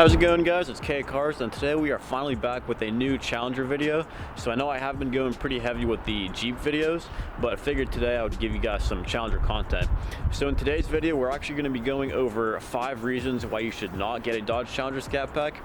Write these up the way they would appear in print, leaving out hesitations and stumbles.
How's it going, guys? It's K Cars, and today we are finally back with a new Challenger video. So I know I have been going pretty heavy with the Jeep videos, but I figured today I would give you guys some Challenger content. So in today's video, we're actually going to be going over 5 reasons why you should not get a Dodge Challenger ScatPack.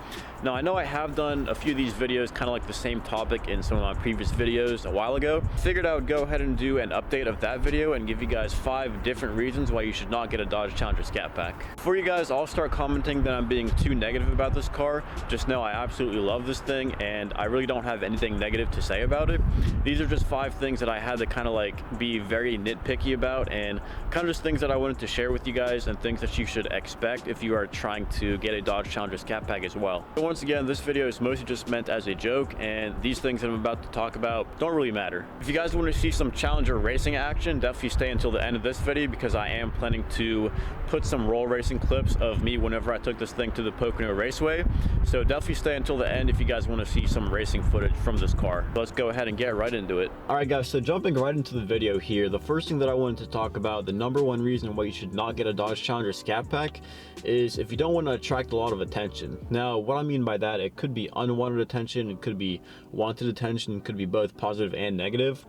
Now I know I have done a few of these videos kind of like the same topic in some of my previous videos a while ago. Figured I would go ahead and do an update of that video and give you guys 5 different reasons why you should not get a Dodge Challenger ScatPack. Before you guys all start commenting that I'm being too negative about this car, just know I absolutely love this thing and I really don't have anything negative to say about it. These are just 5 things that I had to kind of like be very nitpicky about, and kind of just things that I wanted to share with you guys and things that you should expect if you are trying to get a Dodge Challenger ScatPack as well. But once again, this video is mostly just meant as a joke, and these things that I'm about to talk about don't really matter. If you guys want to see some Challenger racing action, definitely stay until the end of this video, because I am planning to put some roll racing clips of me whenever I took this thing to the Pocono Raceway. So definitely stay until the end if you guys want to see some racing footage from this car. Let's go ahead and get right into it. Alright guys, so jumping right into the video here, the first thing that I wanted to talk about, the number one reason why you should not get a Dodge Challenger ScatPack, is if you don't want to attract a lot of attention. Now what I mean by that, it could be unwanted attention, it could be wanted attention, it could be both positive and negative.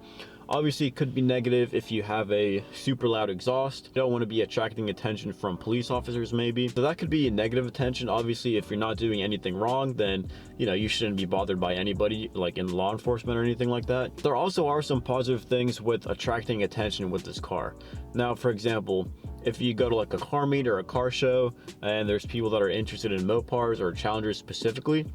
Obviously, it could be negative if you have a super loud exhaust. You don't want to be attracting attention from police officers maybe. So that could be a negative attention. Obviously, if you're not doing anything wrong, then, you know, you shouldn't be bothered by anybody like in law enforcement or anything like that. There also are some positive things with attracting attention with this car. Now, for example, if you go to like a car meet or a car show and there's people that are interested in Mopars or Challengers specifically,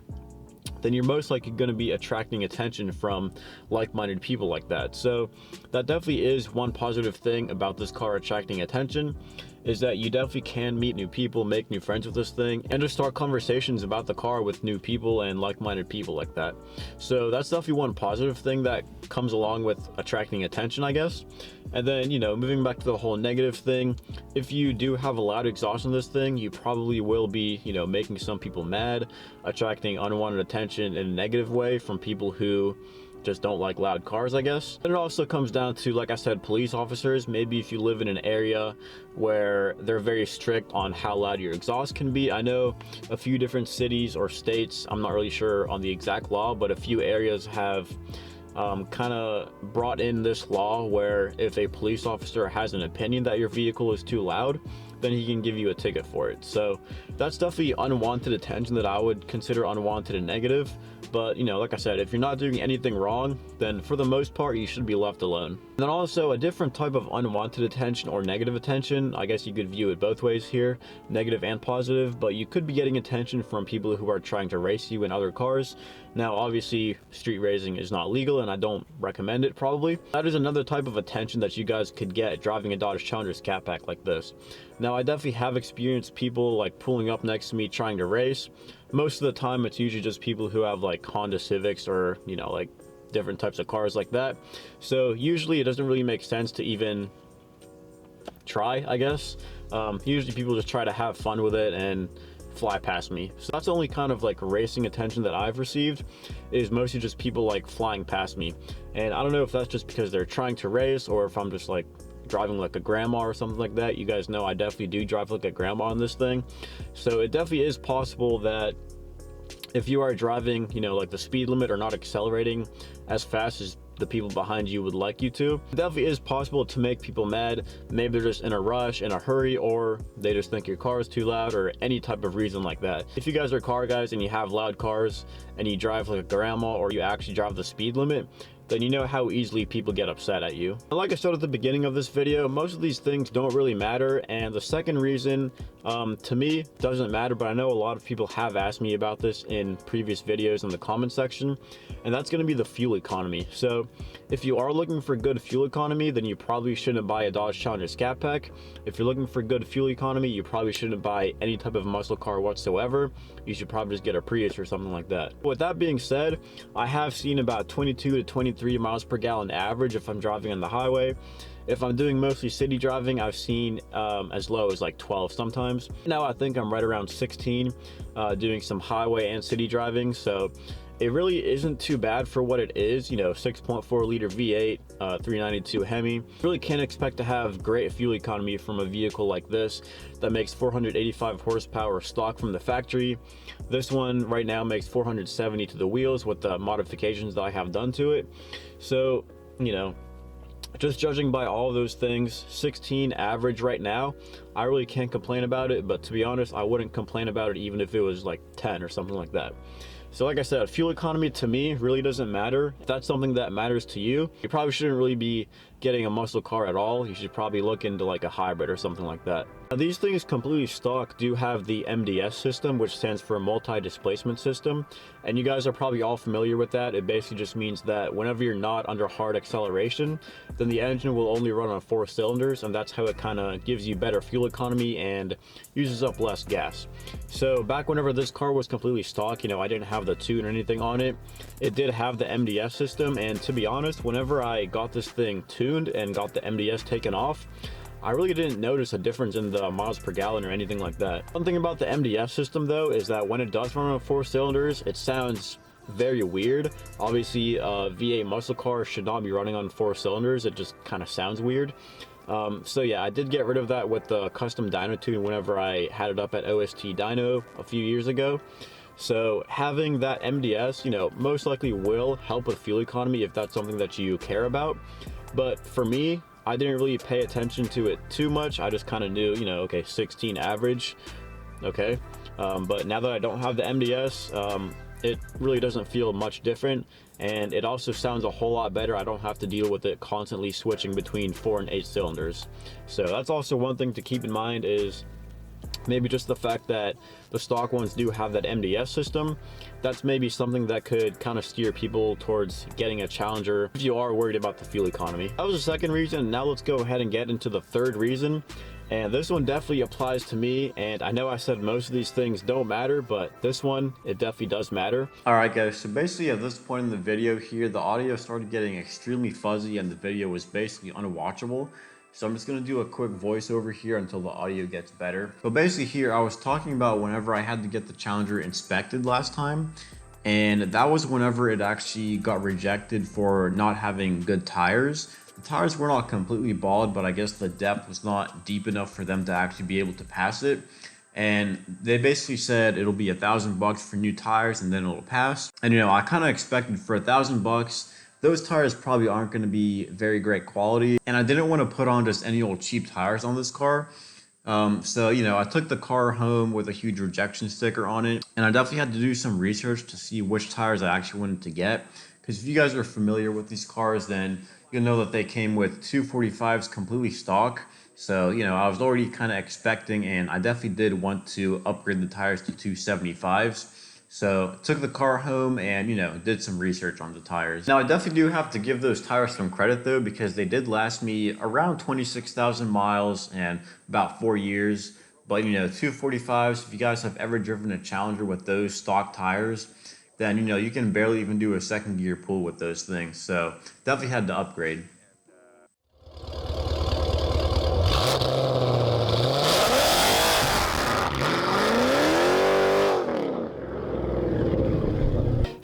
then you're most likely going to be attracting attention from like-minded people like that. So that definitely is one positive thing about this car attracting attention, is that you definitely can meet new people, make new friends with this thing, and just start conversations about the car with new people and like-minded people like that. So that's definitely one positive thing that comes along with attracting attention, I guess. And then, you know, moving back to the whole negative thing, if you do have a loud exhaust on this thing, you probably will be, you know, making some people mad, attracting unwanted attention in a negative way from people who just don't like loud cars, I guess. And it also comes down to, like I said, police officers. Maybe if you live in an area where they're very strict on how loud your exhaust can be. I know a few different cities or states, I'm not really sure on the exact law, but a few areas have kind of brought in this law where if a police officer has an opinion that your vehicle is too loud, then he can give you a ticket for it. So that's definitely unwanted attention that I would consider unwanted and negative. But, you know, like I said, if you're not doing anything wrong, then for the most part, you should be left alone. And then also a different type of unwanted attention or negative attention, I guess you could view it both ways here, negative and positive, but you could be getting attention from people who are trying to race you in other cars. Now, obviously, street racing is not legal, and I don't recommend it probably. That is another type of attention that you guys could get driving a Dodge Challenger ScatPack like this. Now, I definitely have experienced people like pulling up next to me trying to race. Most of the time, it's usually just people who have like Honda Civics or, you know, like different types of cars like that. So usually it doesn't really make sense to even try, I guess. Usually people just try to have fun with it and fly past me. So that's the only kind of like racing attention that I've received, is mostly just people like flying past me. And I don't know if that's just because they're trying to race or if I'm just like driving like a grandma or something like that. You guys know I definitely do drive like a grandma on this thing. So it definitely is possible that if you are driving, you know, like the speed limit or not accelerating as fast as the people behind you would like you to, it definitely is possible to make people mad. Maybe they're just in a rush, in a hurry, or they just think your car is too loud, or any type of reason like that. If you guys are car guys and you have loud cars and you drive like a grandma, or you actually drive the speed limit, then you know how easily people get upset at you. And like I said at the beginning of this video, most of these things don't really matter. And the second reason, to me, doesn't matter, but I know a lot of people have asked me about this in previous videos in the comment section, and that's going to be the fuel economy. So if you are looking for good fuel economy, then you probably shouldn't buy a Dodge Challenger ScatPack. If you're looking for good fuel economy, you probably shouldn't buy any type of muscle car whatsoever. You should probably just get a Prius or something like that. With that being said, I have seen about 22 to 23 miles per gallon average if I'm driving on the highway. If I'm doing mostly city driving, I've seen as low as like 12 sometimes. Now I think I'm right around 16 doing some highway and city driving. So it really isn't too bad for what it is. You know, 6.4 liter V8, 392 Hemi. Really can't expect to have great fuel economy from a vehicle like this that makes 485 horsepower stock from the factory. This one right now makes 470 to the wheels with the modifications that I have done to it. So, you know, just judging by all of those things, 16 average right now, I really can't complain about it. But to be honest, I wouldn't complain about it even if it was like 10 or something like that. So like I said, fuel economy to me really doesn't matter. If that's something that matters to you, you probably shouldn't really be getting a muscle car at all. You should probably look into like a hybrid or something like that. Now, these things completely stock do have the MDS system, which stands for multi-displacement system. And you guys are probably all familiar with that. It basically just means that whenever you're not under hard acceleration, then the engine will only run on 4 cylinders, and that's how it kind of gives you better fuel economy and uses up less gas. So back whenever this car was completely stock, you know, I didn't have the tune or anything on it. It did have the MDS system, and to be honest, whenever I got this thing tuned and got the MDS taken off, I really didn't notice a difference in the miles per gallon or anything like that. One thing about the MDS system though is that when it does run on 4 cylinders, it sounds very weird. Obviously, a V8 muscle car should not be running on 4 cylinders. It just kind of sounds weird. So yeah, I did get rid of that with the custom dyno tune whenever I had it up at OST Dyno a few years ago. So having that MDS, you know, most likely will help with fuel economy if that's something that you care about. But for me, I didn't really pay attention to it too much. I just kind of knew, you know, okay, 16 average, okay. But now that I don't have the MDS, it really doesn't feel much different, and it also sounds a whole lot better. I don't have to deal with it constantly switching between 4 and 8 cylinders. So that's also one thing to keep in mind, is maybe just the fact that the stock ones do have that MDS system. That's maybe something that could kind of steer people towards getting a Challenger if you are worried about the fuel economy. That was the second reason. Now let's go ahead and get into the third reason. And this one definitely applies to me, and I know I said most of these things don't matter, but this one, it definitely does matter. Alright guys, so basically at this point in the video here, the audio started getting extremely fuzzy and the video was basically unwatchable. So I'm just going to do a quick voiceover here until the audio gets better. But basically here, I was talking about whenever I had to get the Challenger inspected last time. And that was whenever it actually got rejected for not having good tires. The tires were not completely bald, but I guess the depth was not deep enough for them to actually be able to pass it. And they basically said it'll be $1,000 for new tires and then it'll pass. And you know, I kind of expected for $1,000, those tires probably aren't going to be very great quality. And I didn't want to put on just any old cheap tires on this car. So, you know, I took the car home with a huge rejection sticker on it. And I definitely had to do some research to see which tires I actually wanted to get. Because if you guys are familiar with these cars, then you'll know that they came with 245s completely stock. So, you know, I was already kind of expecting, and I definitely did want to upgrade the tires to 275s. So took the car home and, you know, did some research on the tires. Now I definitely do have to give those tires some credit though, because they did last me around 26,000 miles and about 4 years. But you know, 245s, if you guys have ever driven a Challenger with those stock tires, then you know, you can barely even do a second gear pull with those things. So definitely had to upgrade.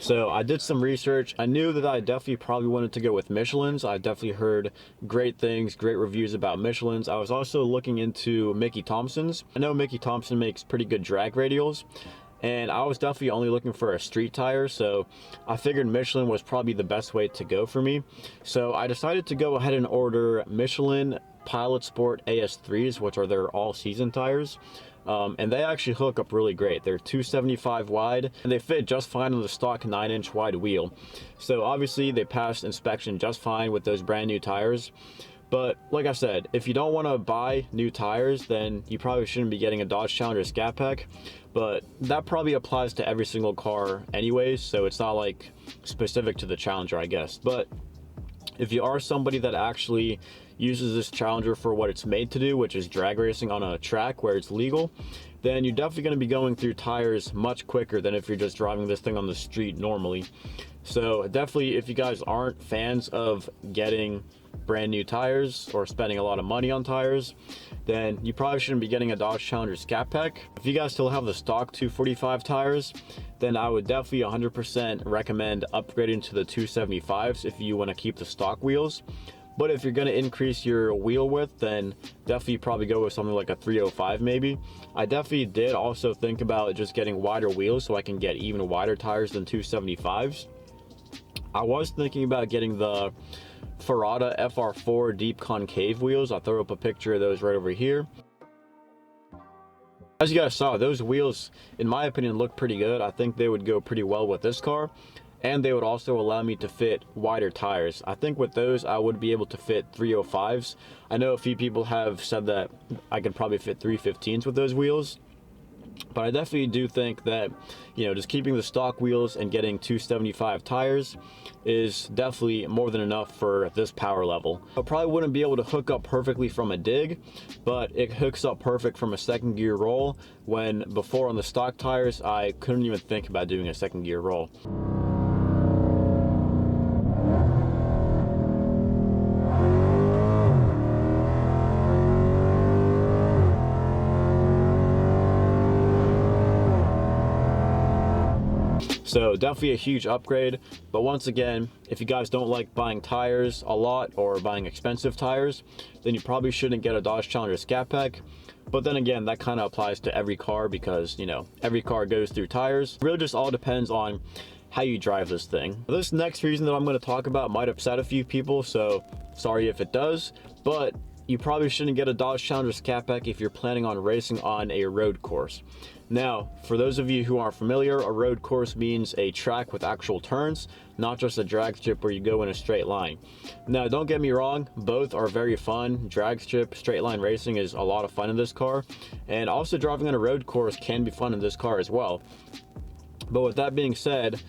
So I did some research. I knew that I definitely probably wanted to go with Michelin's. I definitely heard great things, great reviews about Michelin's. I was also looking into Mickey Thompson's. I know Mickey Thompson makes pretty good drag radials, and I was definitely only looking for a street tire, so I figured Michelin was probably the best way to go for me. So I decided to go ahead and order Michelin Pilot Sport AS3s, which are their all-season tires. And they actually hook up really great. They're 275 wide, and they fit just fine on the stock 9-inch wide wheel. So obviously they passed inspection just fine with those brand new tires. But like I said, if you don't want to buy new tires, then you probably shouldn't be getting a Dodge Challenger ScatPack. But that probably applies to every single car anyways, so it's not like specific to the Challenger, I guess. But if you are somebody that actually uses this Challenger for what it's made to do, which is drag racing on a track where it's legal, then you're definitely going to be going through tires much quicker than if you're just driving this thing on the street normally. So definitely, if you guys aren't fans of getting brand new tires or spending a lot of money on tires, then you probably shouldn't be getting a Dodge Challenger ScatPack. If you guys still have the stock 245 tires, then I would definitely 100% recommend upgrading to the 275s if you want to keep the stock wheels. But if you're going to increase your wheel width, then definitely probably go with something like a 305 maybe. I definitely did also think about just getting wider wheels so I can get even wider tires than 275s. I was thinking about getting the Ferrata FR4 deep concave wheels. I'll throw up a picture of those right over here. As you guys saw, those wheels, in my opinion, look pretty good. I think they would go pretty well with this car, and they would also allow me to fit wider tires. I think with those, I would be able to fit 305s. I know a few people have said that I could probably fit 315s with those wheels, but I definitely do think that, you know, just keeping the stock wheels and getting 275 tires is definitely more than enough for this power level. I probably wouldn't be able to hook up perfectly from a dig, but it hooks up perfect from a second gear roll, when before on the stock tires, I couldn't even think about doing a second gear roll. So definitely a huge upgrade. But once again, if you guys don't like buying tires a lot or buying expensive tires, then you probably shouldn't get a Dodge Challenger ScatPack. But then again, that kind of applies to every car because, you know, every car goes through tires. It really just all depends on how you drive this thing. This next reason that I'm going to talk about might upset a few people, so sorry if it does, but you probably shouldn't get a Dodge Challenger ScatPack if you're planning on racing on a road course. Now, for those of you who aren't familiar, a road course means a track with actual turns, not just a drag strip where you go in a straight line. Now, don't get me wrong, both are very fun. Drag strip, straight line racing is a lot of fun in this car, and also driving on a road course can be fun in this car as well. But with that being said,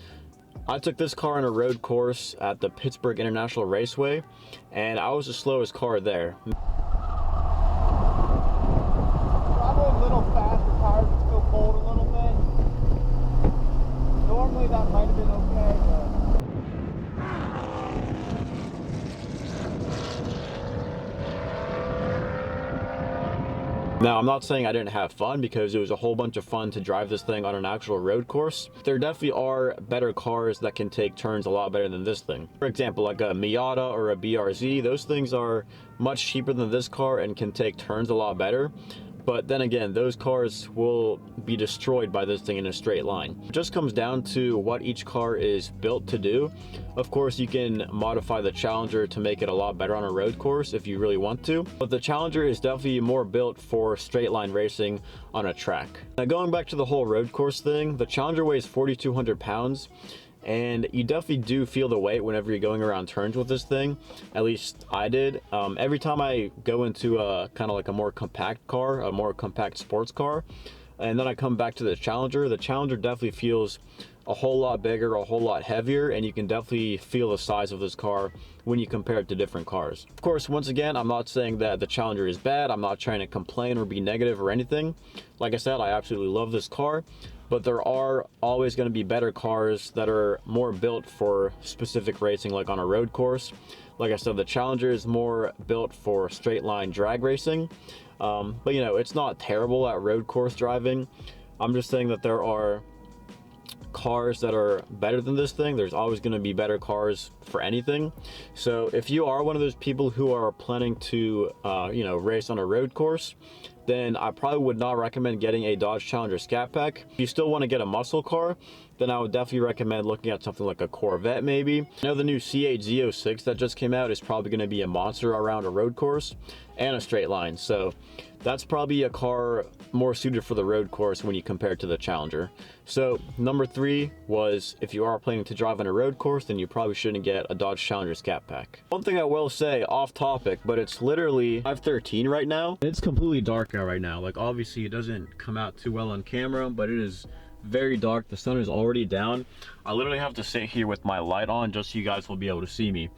I took this car on a road course at the Pittsburgh International Raceway, and I was the slowest car there. Probably a little fast, the tires are still cold a little bit. Normally that might have been okay, but... Now, I'm not saying I didn't have fun, because it was a whole bunch of fun to drive this thing on an actual road course. There definitely are better cars that can take turns a lot better than this thing. For example, like a Miata or a BRZ, those things are much cheaper than this car and can take turns a lot better. But then again, those cars will be destroyed by this thing in a straight line. It just comes down to what each car is built to do. Of course, you can modify the Challenger to make it a lot better on a road course if you really want to. But the Challenger is definitely more built for straight line racing on a track. Now, going back to the whole road course thing, the Challenger weighs 4,200 pounds. And you definitely do feel the weight whenever you're going around turns with this thing. At least I did. Every time I go into a kind of like a more compact car, a more compact sports car, and then I come back to the Challenger definitely feels a whole lot bigger, a whole lot heavier, and you can definitely feel the size of this car when you compare it to different cars. Of course, once again, I'm not saying that the Challenger is bad. I'm not trying to complain or be negative or anything. Like I said, I absolutely love this car. But there are always going to be better cars that are more built for specific racing, like on a road course. Like I said, the Challenger is more built for straight line drag racing. But you know, it's not terrible at road course driving. I'm just saying that there are cars that are better than this thing. There's always going to be better cars for anything. So if you are one of those people who are planning to you know, race on a road course, then I probably would not recommend getting a Dodge Challenger ScatPack. If you still want to get a muscle car, then I would definitely recommend looking at something like a Corvette maybe. I know the new C8 Z06 that just came out is probably going to be a monster around a road course and a straight line. So that's probably a car more suited for the road course when you compare it to the Challenger. So number 3 was, if you are planning to drive on a road course, then you probably shouldn't get a Dodge Challenger ScatPack. One thing I will say off topic, but it's literally 5:13 right now. It's completely dark out right now. Like, obviously it doesn't come out too well on camera, but it is very dark. The sun is already down. I literally have to sit here with my light on just so you guys will be able to see me.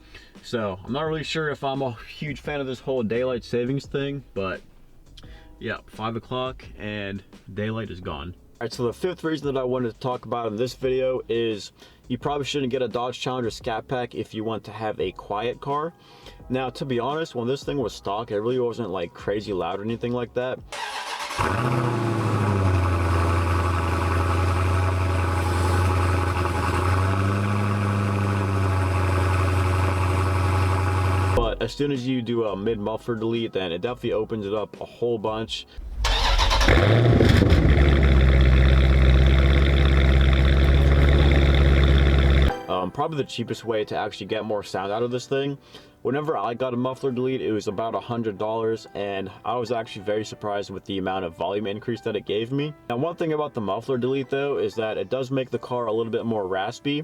So I'm not really sure if I'm a huge fan of this whole daylight savings thing, but yeah, 5 o'clock and daylight is gone. Alright, so the fifth reason that I wanted to talk about in this video is you probably shouldn't get a Dodge Challenger ScatPack if you want to have a quiet car. Now, to be honest, when this thing was stock, it really wasn't like crazy loud or anything like that. But as soon as you do a mid-muffler delete, then it definitely opens it up a whole bunch. Probably the cheapest way to actually get more sound out of this thing. Whenever I got a muffler delete, it was about $100, and I was actually very surprised with the amount of volume increase that it gave me. Now, one thing about the muffler delete though is that it does make the car a little bit more raspy.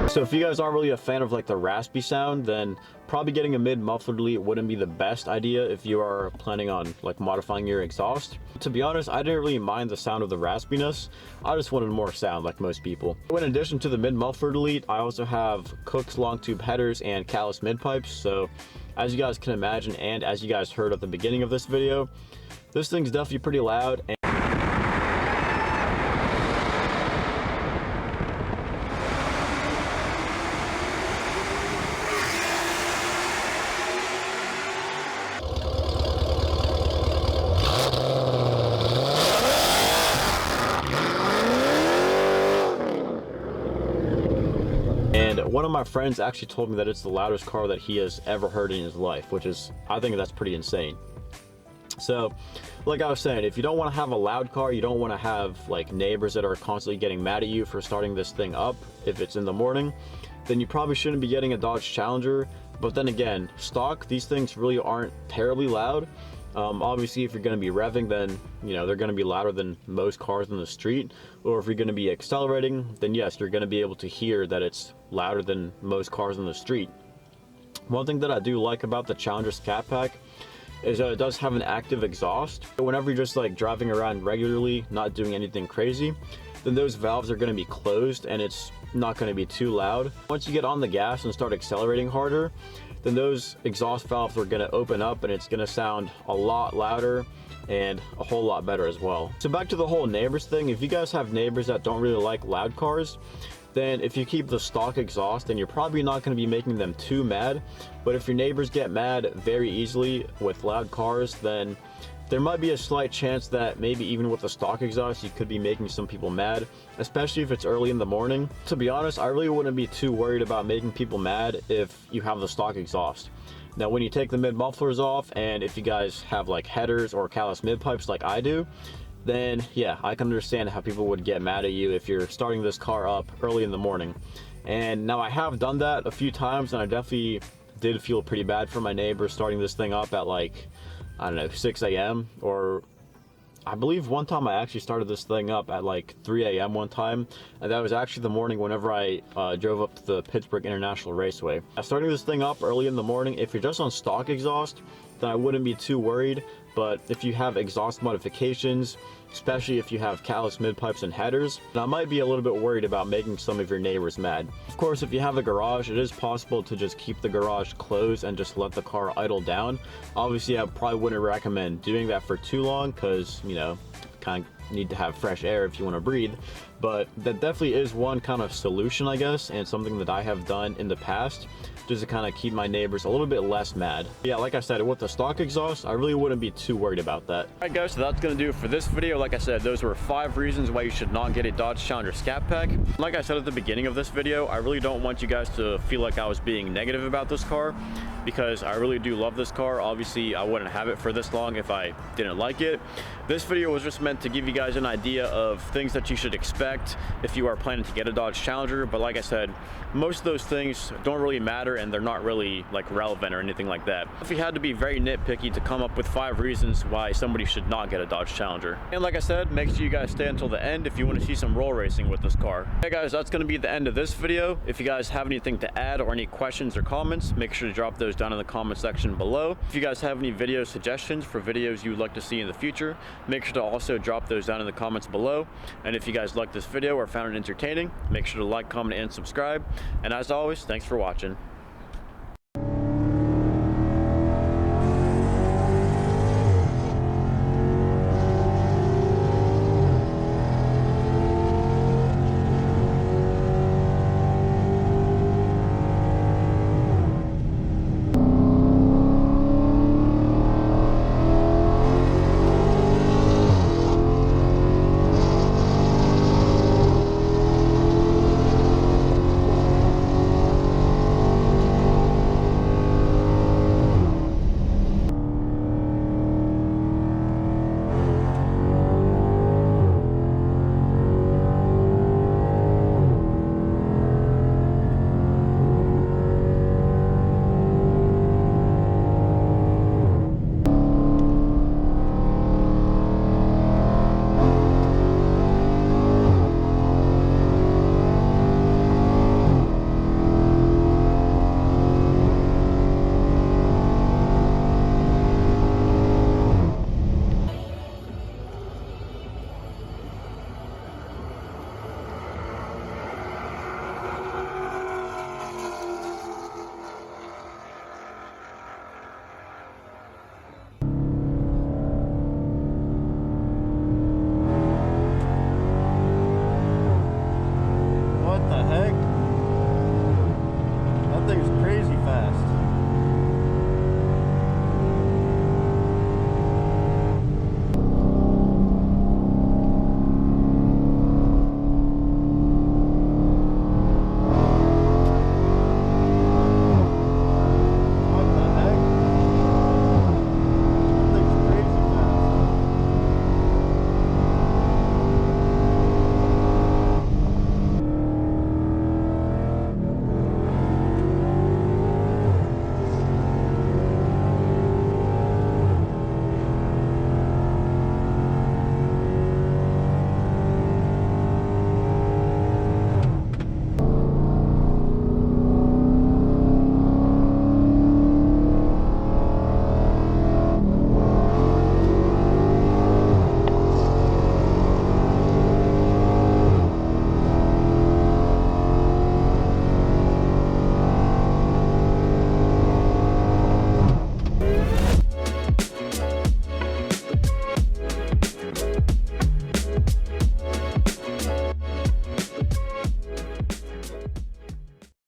So if you guys aren't really a fan of like the raspy sound, then probably getting a mid muffler delete wouldn't be the best idea if you are planning on like modifying your exhaust. To be honest, I didn't really mind the sound of the raspiness. I just wanted more sound like most people. In addition to the mid muffler delete, I also have Cook's long tube headers and callus mid pipes. So as you guys can imagine, and as you guys heard at the beginning of this video, this thing's definitely pretty loud. And one of my friends actually told me that it's the loudest car that he has ever heard in his life, which is, I think that's pretty insane. So, like I was saying, if you don't want to have a loud car, you don't want to have like neighbors that are constantly getting mad at you for starting this thing up if it's in the morning, then you probably shouldn't be getting a Dodge Challenger. But then again, stock, these things really aren't terribly loud. Obviously, if you're going to be revving, then you know they're going to be louder than most cars in the street. Or if you're going to be accelerating, then yes, you're going to be able to hear that it's louder than most cars in the street. One thing that I do like about the Challenger ScatPack is that it does have an active exhaust. Whenever you're just like driving around regularly, not doing anything crazy, then those valves are going to be closed and it's not going to be too loud. Once you get on the gas and start accelerating harder, then those exhaust valves are going to open up and it's going to sound a lot louder and a whole lot better as well. So back to the whole neighbors thing, if you guys have neighbors that don't really like loud cars, then if you keep the stock exhaust, then you're probably not going to be making them too mad. But if your neighbors get mad very easily with loud cars, then there might be a slight chance that maybe even with the stock exhaust, you could be making some people mad, especially if it's early in the morning. To be honest, I really wouldn't be too worried about making people mad if you have the stock exhaust. Now, when you take the mid mufflers off, and if you guys have like headers or callus mid pipes like I do, then yeah, I can understand how people would get mad at you if you're starting this car up early in the morning. And now I have done that a few times, and I definitely did feel pretty bad for my neighbor starting this thing up at like, I don't know, 6 a.m. or I believe one time I actually started this thing up at like 3 a.m. one time, and that was actually the morning whenever I drove up to the Pittsburgh International Raceway. Starting this thing up early in the morning, if you're just on stock exhaust, then I wouldn't be too worried. But if you have exhaust modifications, especially if you have callus mid pipes and headers, then I might be a little bit worried about making some of your neighbors mad. Of course, if you have a garage, it is possible to just keep the garage closed and just let the car idle down. Obviously, I probably wouldn't recommend doing that for too long because, you know, kind of need to have fresh air if you want to breathe. But that definitely is one kind of solution, I guess, and something that I have done in the past just to kind of keep my neighbors a little bit less mad. Yeah, like I said, with the stock exhaust, I really wouldn't be too worried about that. Alright guys, so that's going to do it for this video. Like I said, those were 5 reasons why you should not get a Dodge Challenger ScatPack. Like I said at the beginning of this video, I really don't want you guys to feel like I was being negative about this car, because I really do love this car. Obviously, I wouldn't have it for this long if I didn't like it. This video was just meant to give you guys an idea of things that you should expect if you are planning to get a Dodge Challenger. But like I said, most of those things don't really matter and they're not really like relevant or anything like that. If you had to be very nitpicky to come up with 5 reasons why somebody should not get a Dodge Challenger. And like I said, make sure you guys stay until the end if you want to see some roll racing with this car. Hey guys, that's going to be the end of this video. If you guys have anything to add or any questions or comments, make sure to drop those those down in the comment section below. If you guys have any video suggestions for videos you would like to see in the future, make sure to also drop those down in the comments below. And if you guys liked this video or found it entertaining, make sure to like, comment, and subscribe. And as always, thanks for watching.